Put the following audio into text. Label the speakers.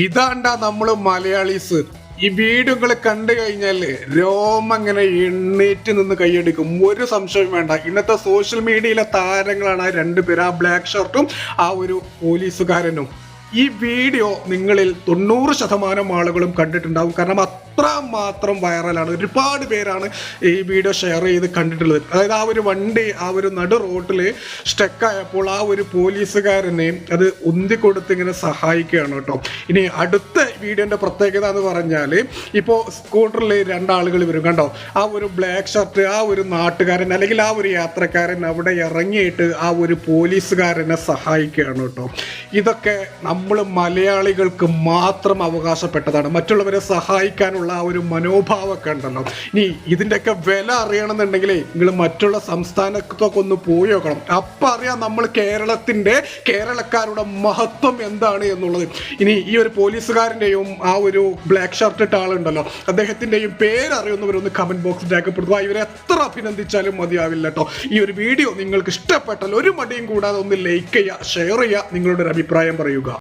Speaker 1: ഇതാണ്ടാ നമ്മള് മലയാളീസ് ഈ വീഡിയോകൾ കണ്ടു കഴിഞ്ഞാല് രോമം അങ്ങനെ എണ്ണീറ്റ് നിന്ന് കൈയടിക്കും. ഒരു സംശയം വേണ്ട. ഇന്നത്തെ സോഷ്യൽ മീഡിയയിലെ താരങ്ങളാണ് ആ രണ്ടുപേരും, ആ ബ്ലാക്ക് ഷർട്ടും ആ ഒരു പോലീസുകാരനും. ഈ വീഡിയോ നിങ്ങളിൽ 90% ആളുകളും കണ്ടിട്ടുണ്ടാവും. കാരണം അത്രമാത്രം വൈറലാണ്. ഒരുപാട് പേരാണ് ഈ വീഡിയോ ഷെയർ ചെയ്ത് കണ്ടിട്ടുള്ളത്. അതായത് ആ ഒരു വണ്ടി ആ ഒരു നടു റോട്ടിൽ സ്റ്റക്കായപ്പോൾ ആ ഒരു പോലീസുകാരനെ അത് ഉന്തിക്കൊടുത്ത് ഇങ്ങനെ സഹായിക്കുകയാണ് കേട്ടോ. ഇനി അടുത്ത വീഡിയോൻ്റെ പ്രത്യേകത എന്ന് പറഞ്ഞാൽ, ഇപ്പോൾ സ്കൂട്ടറിൽ രണ്ടാളുകൾ വരും കണ്ടോ. ആ ഒരു ബ്ലാക്ക് ഷർട്ട് ആ ഒരു നാട്ടുകാരൻ അല്ലെങ്കിൽ ആ ഒരു യാത്രക്കാരൻ അവിടെ ഇറങ്ങിയിട്ട് ആ ഒരു പോലീസുകാരനെ സഹായിക്കുകയാണ് കേട്ടോ. ഇതൊക്കെ നമ്മൾ മലയാളികൾക്ക് മാത്രം അവകാശപ്പെട്ടതാണ്. മറ്റുള്ളവരെ സഹായിക്കാനുള്ള ആ ഒരു മനോഭാവമൊക്കെ ഉണ്ടല്ലോ. ഇനി ഇതിൻ്റെയൊക്കെ വില അറിയണമെന്നുണ്ടെങ്കിൽ നിങ്ങൾ മറ്റുള്ള സംസ്ഥാനത്തൊക്കെ ഒന്ന് പോയി നോക്കണം. അപ്പം അറിയാം നമ്മൾ കേരളക്കാരുടെ മഹത്വം എന്താണ് എന്നുള്ളത്. ഇനി ഈ ഒരു പോലീസുകാരൻ്റെയും ആ ഒരു ബ്ലാക്ക് ഷർട്ട് ഇട്ട ആളുണ്ടല്ലോ, അദ്ദേഹത്തിൻ്റെയും പേരറിയുന്നവരൊന്ന് കമൻറ്റ് ബോക്സിൽ രേഖപ്പെടുത്തുക. ഇവരെ എത്ര അഭിനന്ദിച്ചാലും മതിയാവില്ല കേട്ടോ. ഈ ഒരു വീഡിയോ നിങ്ങൾക്ക് ഇഷ്ടപ്പെട്ടാൽ ഒരു മടിയും കൂടാതെ ഒന്ന് ലൈക്ക് ചെയ്യുക, ഷെയർ ചെയ്യുക, നിങ്ങളുടെ ഒരു അഭിപ്രായം പറയുക.